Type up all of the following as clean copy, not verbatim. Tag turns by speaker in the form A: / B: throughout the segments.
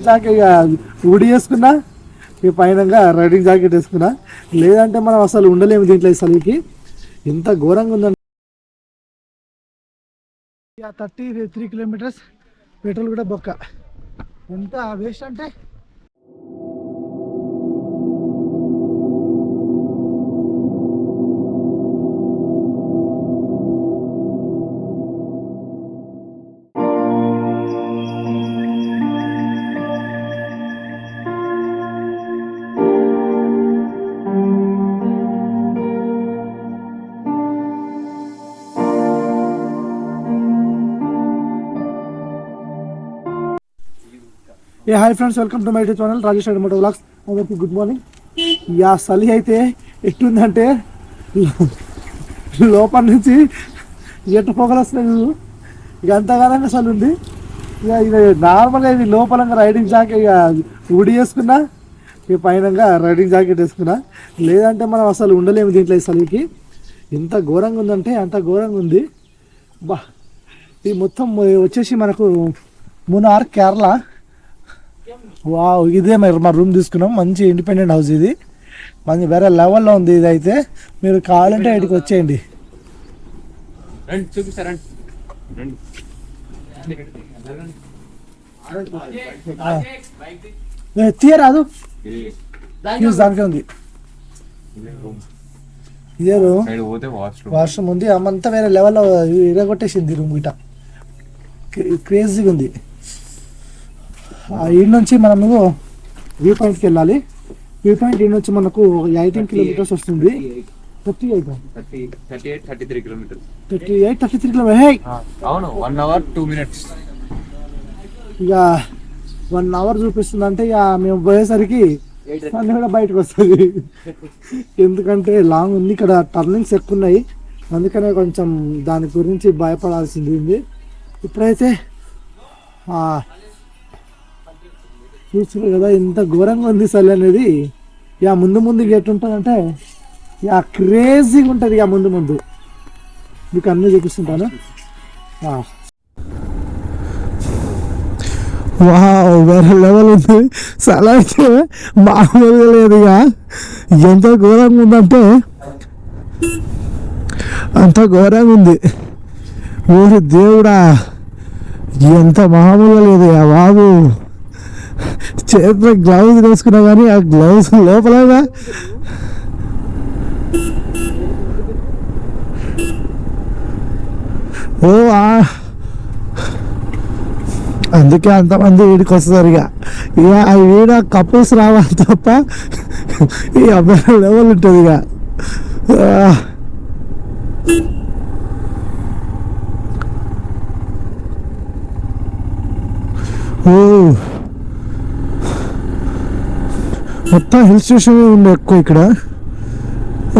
A: Riding jacket ఉడి వేసుకున్నా, ఈ పైన రైడింగ్ జాకెట్ వేసుకున్నా, లేదంటే మనం అసలు ఉండలేము దీంట్లో. అసలుకి ఎంత ఘోరంగా ఉందండి. 33 కిలోమీటర్స్ పెట్రోల్ కూడా బొక్క. ఎంత వేస్ట్ అంటే hi friends, welcome to my YouTube channel Rajesh moto vlogs. అందరికీ గుడ్ మార్నింగ్. చలి అయితే ఎట్లుందంటే లోపల నుంచి ఎట్టు పొగలు వస్తున్నాయి. ఇక అంతగానంగా చలి ఉంది. ఇక నార్మల్గా ఇది లోపల రైడింగ్ జాకెట్ ఉడి వేసుకున్నా, ఈ పైన రైడింగ్ జాకెట్ వేసుకున్నా, లేదంటే మనం అసలు ఉండలేము దీంట్లో. చలికి ఎంత ఘోరంగా ఉందంటే అంత ఘోరంగా ఉంది. బా, ఇది మొత్తం వచ్చేసి మనకు మునార్, కేరళ. వావ్, ఇదే మా రూమ్ తీసుకున్నాం. మంచి ఇండిపెండెంట్ హౌస్ ఇది. మంచి వేరే లెవెల్లో ఉంది. ఇది అయితే మీరు కావాలంటే ఇక్కడికి వచ్చేయండి. తీయరాదు, దానికే ఉంది. ఇదే రూమ్, వాష్రూమ్ ఉంది. అమ్మంతా వేరే లెవెల్లో ఇరగొట్టేసింది రూమ్ గిట. క్రేజీగా ఉంది. ఈ నుంచి మనము వ్యూ పాయింట్కి వెళ్ళాలి. వ్యూ పాయింట్ ఈ నుంచి మనకు 18 కిలోమీటర్స్ వస్తుంది. 33 కిలోమీటర్స్.
B: అవును, 1 hour 2 minutes.
A: ఇక 1 hour చూపిస్తుంది అంటే ఇక మేము పోయేసరికి అన్నీ కూడా బయటకు వస్తుంది. ఎందుకంటే లాంగ్ ఉంది, ఇక్కడ టర్నింగ్స్ ఎక్కువ ఉన్నాయి. అందుకనే కొంచెం దాని గురించి భయపడాల్సింది ఉంది. ఇప్పుడైతే చూస్తున్నారు కదా ఎంత ఘోరంగా ఉంది చలి అనేది. ముందు ముందు ఎట్టుంటుందంటే క్రేజీగా ఉంటుంది. ముందు మీకు అన్నీ చూపిస్తుంటాను. వేరే లెవెల్ ఉంది. చాలా అయితే మామూలుగా లేదు. ఎంత ఘోరంగా ఉందంటే అంత ఘోరంగా ఉంది. ఊరి దేవుడా, ఎంత మామూలుగా లేదు బాబు. చేతిలో గ్లౌజ్ వేసుకున్నా కానీ ఆ గ్లౌజ్ లోపలగా అందుకే అంతమంది వీడికి వస్తారు. ఇక వీడ కపుల్స్ రావాలి తప్ప ఈ అబ్బాయి లెవెల్ ఉంటుంది. మొత్తం హిల్ స్టేషన్ ఉండే ఎక్కువ ఇక్కడ.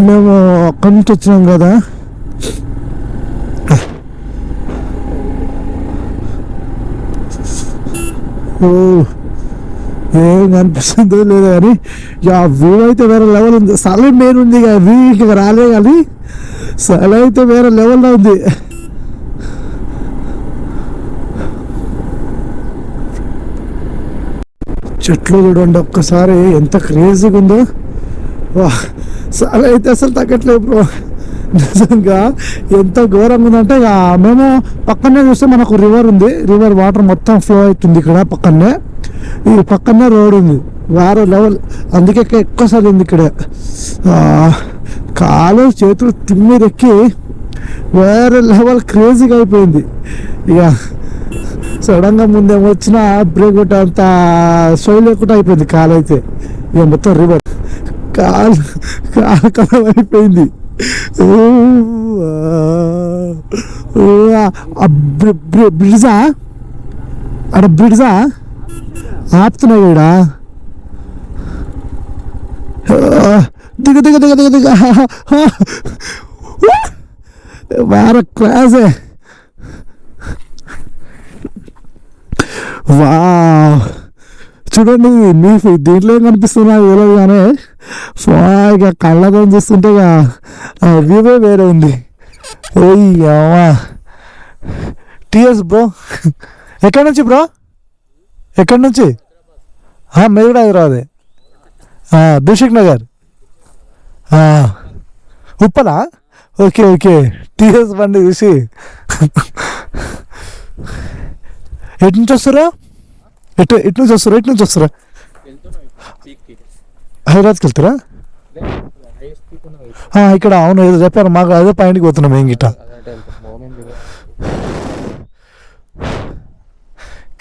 A: మేము అక్కడి నుంచి వచ్చినాం కదా. ఏం కనిపిస్తుందో లేదు కానీ వ్యూ అయితే వేరే లెవెల్ ఉంది. సల మెయిన్ ఉంది, వ్యూ ఇంకా రాలే కానీ సల అయితే వేరే లెవెల్లో ఉంది. చెట్లు చూడండి ఒక్కసారి ఎంత క్రేజీగా ఉందో. చాలా అయితే అసలు తగ్గట్లేదు బ్రో. నిజంగా ఎంత ఘోరంగా ఉందంటే మేము పక్కనే చూస్తే మనకు రివర్ ఉంది. రివర్ వాటర్ మొత్తం ఫ్లో అవుతుంది ఇక్కడ పక్కనే. ఈ పక్కనే రోడ్ ఉంది, వేరే లెవెల్. అందుకే ఎక్కువసారి ఉంది ఇక్కడ. కాలు చేతులు తిమ్మిరెక్కి వేరే లెవెల్ క్రేజీగా అయిపోయింది. సడన్గా ముందేమో వచ్చిన బ్రేక్ కొట్టే అంత సోయి లేకుండా అయిపోయింది కాలు అయితే. మొత్తం రివర్ కాలు కలం అయిపోయింది. బ్రిడ్జా అక్కడ బ్రిడ్జా ఆపుతున్నాయి ఇక్కడ. దిగ దిగ దిగ దిగ దిగ వేరే క్లాసే. చూడండి, మీకు దీంట్లో ఏం కనిపిస్తున్నా తెలియదు కానీ ఇక కళ్ళతో చూస్తుంటే వ్యూవే వేరే ఉంది. టీఎస్ బ్రో, ఎక్కడి నుంచి బ్రో? ఎక్కడి నుంచి? మీది కూడా హైదరాబాదే. దిల్షుక్ నగర్. ఉప్పలా? Okay okay. టీఎస్ బండి చూసి ఎటు నుంచి వస్తారా? ఎటు నుంచి వస్తారా? ఎటు నుంచి వస్తారా? హైదరాబాద్కి వెళ్తారా? ఇక్కడ అవును ఏదో చెప్పారు మాకు, అదే పైనకి పోతున్నాం ఏం గిట్ట.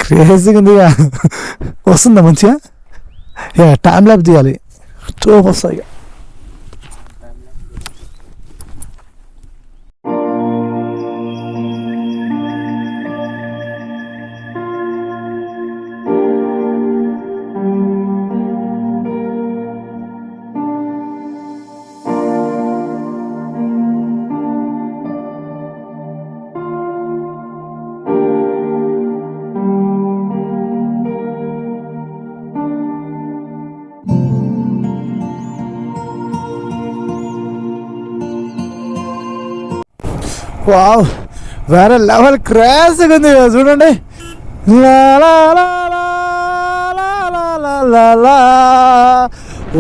A: క్రేజీగా ఉంది. వస్తుందా మంచిగా? టైం ల్యాప్ తీయాలి, చూపు వస్తాయి. వావ్, వేరే లెవెల్ క్రేజ్గా ఉంది చూడండి.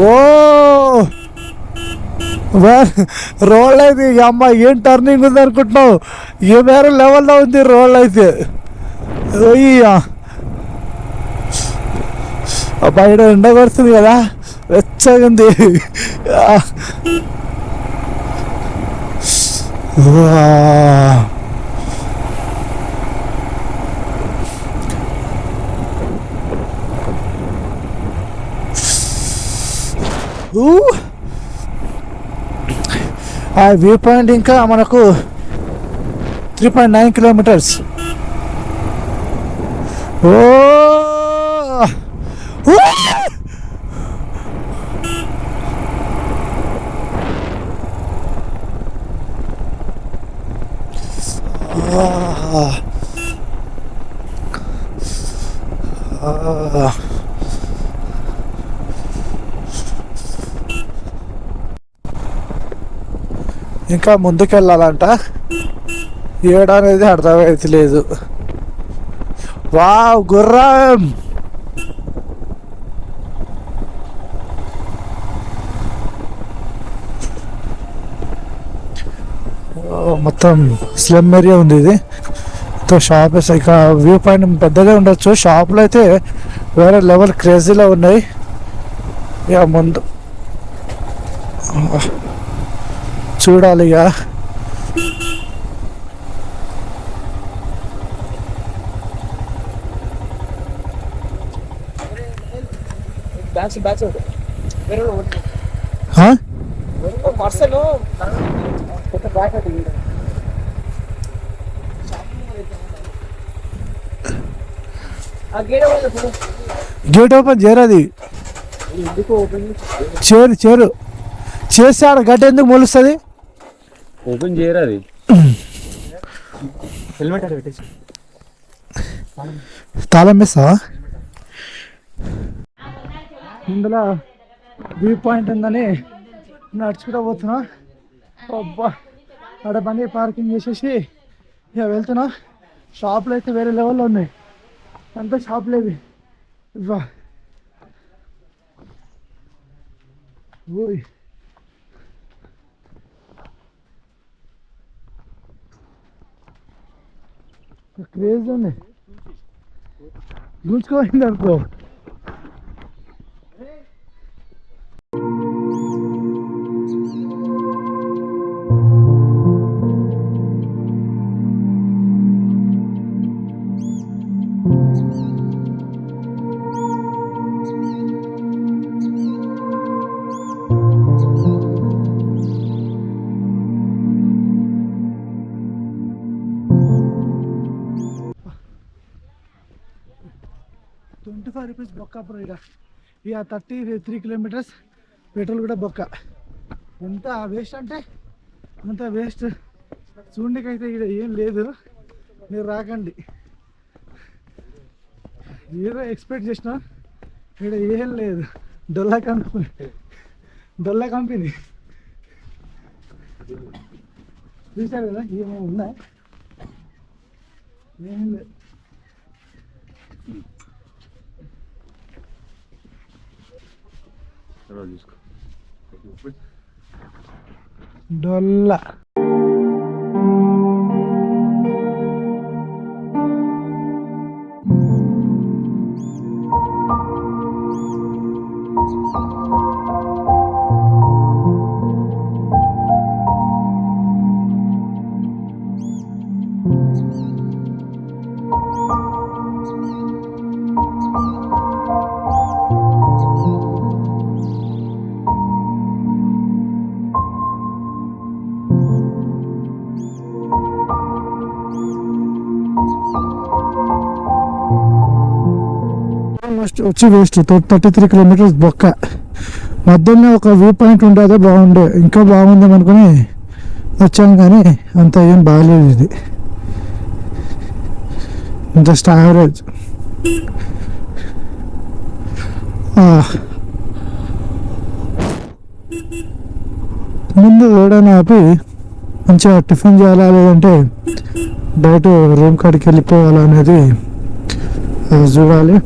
A: ఓ రోడ్ అయితే అమ్మ ఏం టర్నింగ్ ఉంది అనుకుంటున్నావు, ఏ వేరే లెవెల్లో ఉంది రోడ్ అయితే. బయట ఎండ కొడుతుంది కదా, వెచ్చగా ఉంది. ఆ వ్యూ పాయింట్ ఇంకా మనకు 3.9 కిలోమీటర్స్. ఓ ఇంకా ముందుకెళ్ళాలంట, ఏడనేది అర్థమైతే లేదు. వావ్ గుర్రం. మొత్తం స్లమ్ ఏరియా ఉంది ఇది. షాప్స్ ఇక వ్యూ పాయింట్ పెద్దగా ఉండొచ్చు. షాపులు అయితే వేరే లెవెల్ క్రేజీలో ఉన్నాయి. ఇక ముందు చూడాలి ఇక. గేట్ ఓపెన్ చేయరాది, చేరు చేస్తే ఆడ గడ్డ ఎందుకు మొలుస్తుంది?
B: ఓపెన్ చేయరాది. హెల్మెట్ అక్కడ పెట్టేసి
A: తాళం వేస్తావా? ఇందులో వ్యూ పాయింట్ ఉందని నడుచుకుంటూ పోతున్నా. అబ్బా, ఆడ బండి పార్కింగ్ చేసేసి ఇక వెళ్తున్నా. షాపులు అయితే వేరే లెవెల్లో ఉన్నాయి, అంతా షాపులు ఇవి. ఇవ్వా క్రేజ్ ఉంది, గుంజుకోయింది అనుకో. ₹25 బొక్క అప్పుడు ఇక 33 కిలోమీటర్స్ పెట్రోల్ కూడా బొక్క. ఎంత వేస్ట్ అంటే అంత వేస్ట్. చూడకైతే ఇక్కడ ఏం లేదు, మీరు రాకండి. ఏదో ఎక్స్పెక్ట్ చేసిన, ఇక్కడ ఏం లేదు. డొల్లా కంపెనీ చూశారు కదా, ఏమేమి ఉన్నాయి, ఏం లేదు.
B: తర్వాత చూసుకో.
A: డొల్ల వచ్చి వేస్ట్ 33 కిలోమీటర్స్ బొక్క. మధ్యలో ఒక వ్యూ పాయింట్ ఉండేదే బాగుండే, ఇంకా బాగుంది అనుకుని వచ్చాం కానీ అంత ఏం బాగాలేదు. ఇది జస్ట్ యావరేజ్. ముందు ఏడైనా ఆపి మంచిగా టిఫిన్ చేయాలా లేదంటే బయట రూమ్ కాడికి వెళ్ళిపోవాలా అనేది చూడాలి.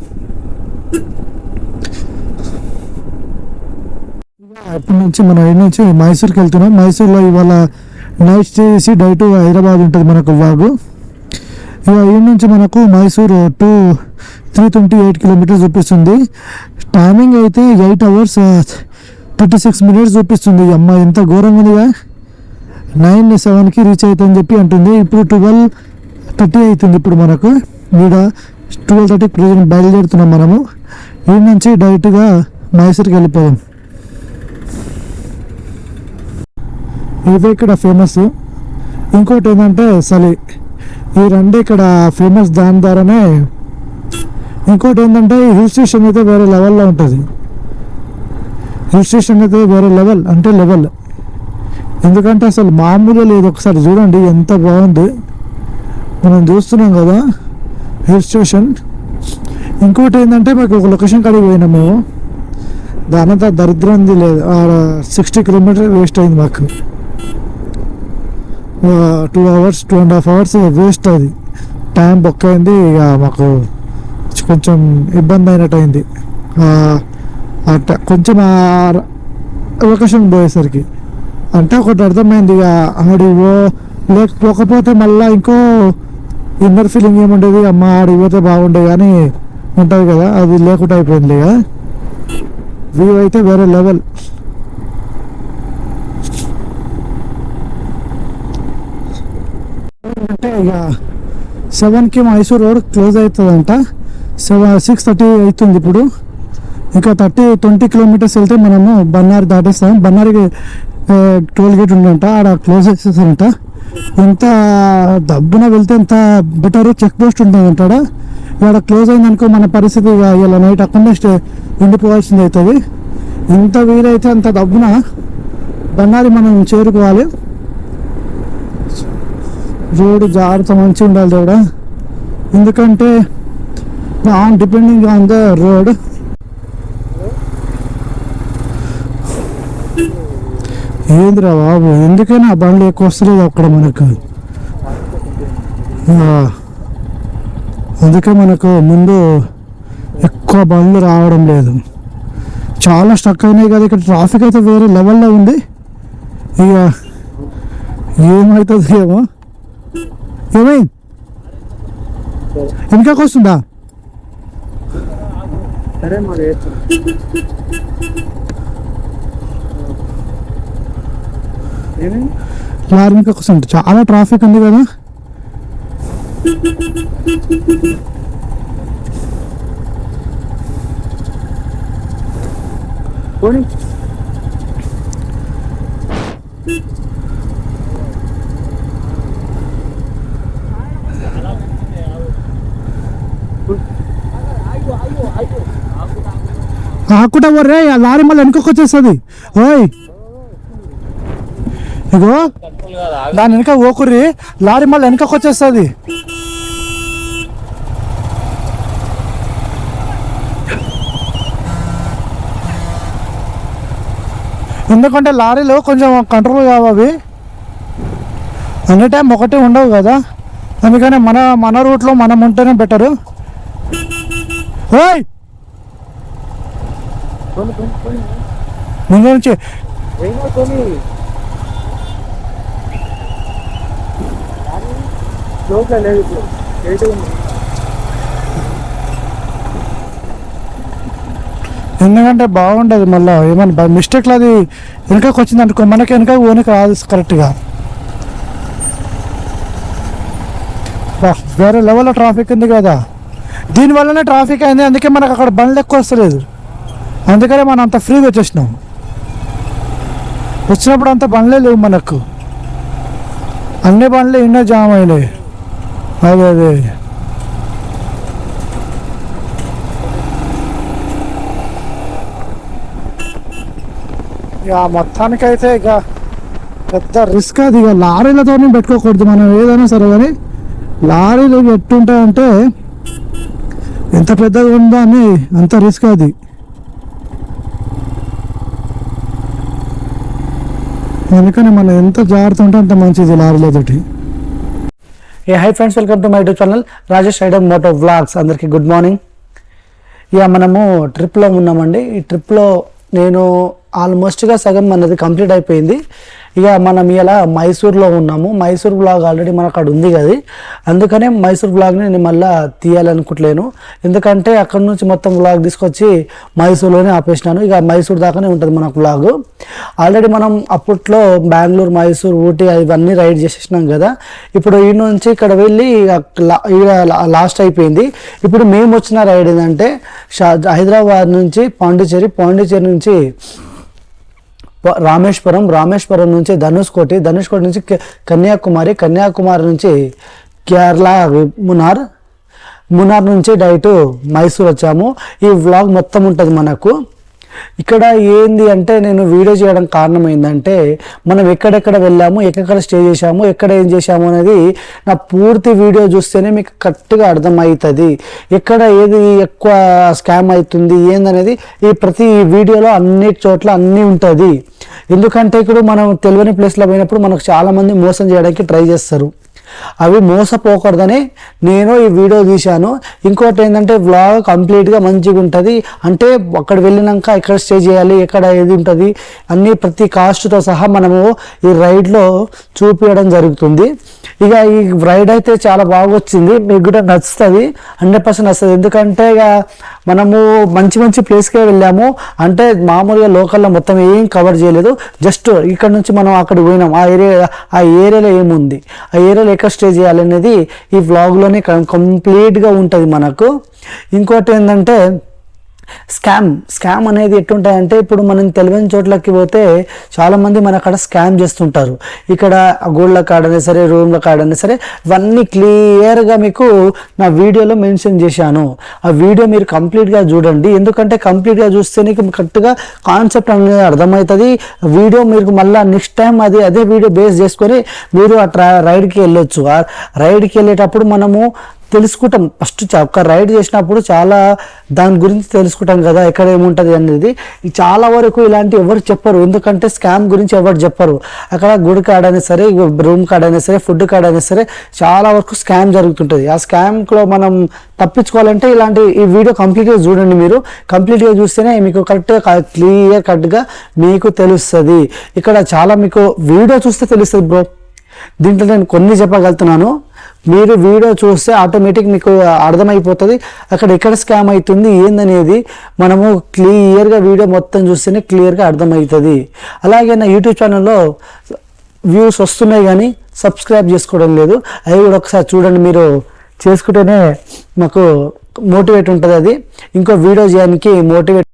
A: అప్పటి నుంచి మనం ఐదు నుంచి మైసూర్కి వెళ్తున్నాం. మైసూర్లో ఇవాళ నైట్ స్టే చేసి డైరెక్ట్ హైదరాబాద్ ఉంటుంది మనకు వాగు. ఇక ఈ నుంచి మనకు మైసూరు 328 కిలోమీటర్స్ చూపిస్తుంది. టైమింగ్ అయితే 8 hours 36 minutes చూపిస్తుంది. అమ్మ ఎంత ఘోరంగా ఉందిగా. 9:07కి రీచ్ అవుతుందని చెప్పి అంటుంది. ఇప్పుడు 12:30 అవుతుంది. ఇప్పుడు మనకు ఈడ 12:30 ప్రజెంట్ బయలుదేరుతున్నాం మనము. ఈ నుంచి డైరెక్ట్గా మైసూర్కి వెళ్ళిపోయాం. ఇదే ఇక్కడ ఫేమస్. ఇంకోటి ఏంటంటే సలి, ఈ రెండు ఇక్కడ ఫేమస్ దాని ద్వారానే. ఇంకోటి ఏంటంటే హిల్ స్టేషన్ అయితే వేరే లెవెల్లో ఉంటుంది. హిల్ స్టేషన్ అయితే వేరే లెవెల్ అంటే లెవెల్, ఎందుకంటే అసలు మామూలుగా లేదు. ఒకసారి చూడండి ఎంత బాగుంది. మనం చూస్తున్నాం కదా హిల్ స్టేషన్. ఇంకోటి ఏంటంటే మాకు ఒక లొకేషన్ కాడికి పోయినాం మేము, దానంతా దరిద్రంది లేదు. 60 కిలోమీటర్ వేస్ట్ అయింది మాకు. 2 hours 2.5 hours వేస్ట్. అది టైం బొక్క అయింది. ఇక మాకు కొంచెం ఇబ్బంది అయినట్టు అయింది. కొంచెం లొకేషన్ పోయేసరికి అంటే ఒకటి అర్థమైంది. ఇక ఆడివో లేకపోతే మళ్ళీ ఇంకో ఇన్నర్ ఫీలింగ్ ఏముండేది, అమ్మ ఆడిపోతే బాగుండే కానీ ఉంటుంది కదా, అది లేకుండా అయిపోయింది. ఇక వ్యూ అయితే వేరే లెవెల్. అంటే ఇక 7కి మైసూర్ రోడ్ క్లోజ్ అవుతుందంట. 6:30 అవుతుంది ఇప్పుడు. ఇంకా 20 కిలోమీటర్స్ వెళ్తే మనము బన్నారి దాటేస్తాం. బన్నారికి టోల్ గేట్ ఉందంట, ఆడ క్లోజ్ చేసేసారంట. ఎంత దబ్బున వెళ్తే ఎంత బెటర్. చెక్ పోస్ట్ ఉంటుందంట ఆడ. ఇక్కడ క్లోజ్ అయిందనుకో మన పరిస్థితి ఇలా నైట్ అక్కడనే ఉండిపోవాల్సింది అవుతుంది. ఎంత వీలైతే అంత దబ్బున బన్నారి మనం చేరుకోవాలి. రోడ్డు జాగ్రత్త మంచిగా ఉండాలి కూడా, ఎందుకంటే డిపెండింగ్ ఆన్ ద రోడ్. ఏందిరా బాబు, ఎందుకైనా ఆ బండ్లు ఎక్కువ వస్తలేదు అక్కడ మనకు. అందుకే మనకు ముందు ఎక్కువ బండ్లు రావడం లేదు. చాలా స్టక్ అయినాయి కదా ఇక్కడ. ట్రాఫిక్ అయితే వేరే లెవెల్లో ఉంది. ఇక ఏమవుతుంది ఏమో. ఏమైంది, వెనకకు వస్తుందా?
B: సరే మరి
A: లారీ వెనకకు వస్తుంట. చాలా ట్రాఫిక్ ఉంది కదా. ఆకుట వర్రే, ఆ లారీ మళ్ళీ వెనుకకు వచ్చేస్తుంది. ఓయ్ ఇగో దాని వెనక ఓకుర్రి, లారీ మళ్ళీ వెనకకు వచ్చేస్తుంది. ఎందుకంటే లారీలు కొంచెం కంట్రోల్ కావాలి. అన్ని టైం ఒకటే ఉండవు కదా, అందుకని మన రూట్లో మనం ఉంటేనే బెటరు. ఓయ్ ముందు నుంచి ఎందుకంటే బాగుండదు మళ్ళీ ఏమన్నా మిస్టేక్లో అది వెనకకి వచ్చింది అనుకో మనకి వెనక ఓనికి రాదు కరెక్ట్గా. వేరే లెవెల్లో ట్రాఫిక్ ఉంది కదా, దీనివల్లనే ట్రాఫిక్ అయింది. అందుకే మనకు అక్కడ బండ్లు ఎక్కువ వస్తలేదు, అందుకనే మనం అంత ఫ్రీగా వచ్చేసినాం. వచ్చినప్పుడు అంత బండ్లే లేవు మనకు, అన్ని బండ్లు ఎన్నో జామ్ అయినాయి. అదే ఇక మొత్తానికైతే ఇక పెద్ద రిస్క్ అది. ఇక లారీలతోనే పెట్టుకోకూడదు మనం ఏదైనా సరే, కానీ లారీలు ఎట్టుంటాయంటే ఎంత పెద్దగా ఉందో అని అంత రిస్క్ అది. అందుకని మనం ఎంత జాగ్రత్త ఉంటే అంత మంచిది లారీలతోటి. Hi friends, welcome to my YouTube channel Rajesh rider moto vlogs. అందరికీ గుడ్ మార్నింగ్. ఇక మనము ట్రిప్లో ఉన్నామండి. ఈ ట్రిప్లో నేను ఆల్మోస్ట్గా సగం మనది కంప్లీట్ అయిపోయింది. ఇక మనం ఇలా మైసూర్లో ఉన్నాము. మైసూర్ బ్లాగ్ ఆల్రెడీ మనకు అక్కడ ఉంది కదా, అందుకనే మైసూర్ బ్లాగ్ని నేను మళ్ళీ తీయాలనుకుంటలేను. ఎందుకంటే అక్కడ నుంచి మొత్తం బ్లాగ్ తీసుకొచ్చి మైసూర్లోనే ఆపేసినాను. ఇక మైసూర్ దాకానే ఉంటుంది మనకు బ్లాగ్. ఆల్రెడీ మనం అప్పట్లో బెంగళూరు, మైసూర్, ఊటీ ఇవన్నీ రైడ్ చేసేసినాం కదా. ఇప్పుడు ఈ నుంచి ఇక్కడ వెళ్ళి లాస్ట్ అయిపోయింది. ఇప్పుడు మేము వచ్చిన రైడ్ ఏంటంటే హైదరాబాద్ నుంచి పాండిచ్చేరి, పాండిచ్చేరి నుంచి రామేశ్వరం నుంచి ధనుష్కోటి నుంచి కన్యాకుమారి నుంచి కేరళ మునార్ నుంచి డైరెక్ట్ మైసూర్ వచ్చాము. ఈ వ్లాగ్ మొత్తం ఉంటుంది మనకు. ఇక్కడ ఏంది అంటే నేను వీడియో చేయడం కారణం ఏంటంటే మనం ఎక్కడెక్కడ వెళ్ళాము, ఎక్కడ స్టే చేసాము, ఎక్కడ ఏం చేసాము అనేది నా పూర్తి వీడియో చూస్తేనే మీకు కరెక్ట్గా అర్థమవుతుంది. ఎక్కడ ఏది ఎక్కువ స్కామ్ అవుతుంది ఏందనేది ఈ ప్రతి వీడియోలో అన్ని చోట్ల అన్నీ ఉంటుంది. ఎందుకంటే ఇప్పుడు మనం తెలియని ప్లేస్లో పోయినప్పుడు మనకు చాలామంది మోసం చేయడానికి ట్రై చేస్తారు. అవి మోసపోకూడదని నేను ఈ వీడియో తీశాను. ఇంకోటి ఏంటంటే వ్లాగ్ కంప్లీట్గా మంచిగా ఉంటుంది. అంటే అక్కడ వెళ్ళినాక ఎక్కడ స్టే చేయాలి, ఎక్కడ ఏది ఉంటుంది అన్నీ ప్రతి కాస్ట్తో సహా మనము ఈ రైడ్లో చూపించడం జరుగుతుంది. ఇక ఈ రైడ్ అయితే చాలా బాగా వచ్చింది, మీకు కూడా నచ్చుతుంది, 100% నచ్చుతుంది. ఎందుకంటే ఇక మనము మంచి ప్లేస్కే వెళ్ళాము. అంటే మామూలుగా లోకల్లో మొత్తం ఏం కవర్ చేయలేదు. జస్ట్ ఇక్కడ నుంచి మనం అక్కడ పోయినాం. ఆ ఏరియాలో ఏముంది, ఆ ఏరియాలో ఎక్కడ స్టే చేయాలనేది ఈ వ్లాగ్లోనే కంప్లీట్గా ఉంటుంది మనకు. ఇంకోటి ఏంటంటే స్కామ్ అనేది ఎట్టుంటాయంటే ఇప్పుడు మనం తెలియని చోట్లకి పోతే చాలామంది మన అక్కడ స్కామ్ చేస్తుంటారు. ఇక్కడ గోల్డ్ల కార్డ్ సరే, రూమ్ల కార్డ్ సరే, ఇవన్నీ క్లియర్గా మీకు నా వీడియోలో మెన్షన్ చేశాను. ఆ వీడియో మీరు కంప్లీట్గా చూడండి. ఎందుకంటే కంప్లీట్గా చూస్తే నీకు కరెక్ట్గా కాన్సెప్ట్ అనేది అర్థమవుతుంది. వీడియో మీరు మళ్ళీ నెక్స్ట్ టైం అదే వీడియో బేస్ చేసుకొని మీరు ఆ రైడ్కి వెళ్ళొచ్చు. ఆ రైడ్కి వెళ్ళేటప్పుడు మనము తెలుసుకుంటాం. ఫస్ట్ ఒక రైడ్ చేసినప్పుడు చాలా దాని గురించి తెలుసుకుంటాం కదా, ఎక్కడ ఏముంటుంది అనేది. చాలా వరకు ఇలాంటి ఎవరు చెప్పరు, ఎందుకంటే స్కామ్ గురించి ఎవరు చెప్పరు. అక్కడ గుడి కార్డ్ అయినా సరే, రూమ్ కార్డ్ అయినా సరే, ఫుడ్ కార్డ్ అయినా సరే, చాలా వరకు స్కామ్ జరుగుతుంటుంది. ఆ స్కామ్లో మనం తప్పించుకోవాలంటే ఈ వీడియో కంప్లీట్గా చూడండి. మీరు కంప్లీట్గా చూస్తేనే మీకు కరెక్ట్గా క్లియర్ కట్గా మీకు తెలుస్తుంది. ఇక్కడ చాలా మీకు వీడియో చూస్తే తెలుస్తుంది బ్రో. దీంట్లో నేను కొన్ని చెప్పగలుగుతున్నాను, మీరు వీడియో చూస్తే ఆటోమేటిక్ మీకు అర్థమైపోతుంది అక్కడ ఎక్కడ స్కామ్ అవుతుంది ఏందనేది. మనము క్లియర్గా వీడియో మొత్తం చూస్తేనే క్లియర్గా అర్థమవుతుంది. అలాగే నా యూట్యూబ్ ఛానల్లో వ్యూస్ వస్తున్నాయి కానీ సబ్స్క్రైబ్ చేసుకోవడం లేదు. అవి కూడా ఒకసారి చూడండి. మీరు చేసుకుంటేనే మాకు మోటివేట్ ఉంటుంది. అది ఇంకో వీడియో చేయడానికి మోటివేట్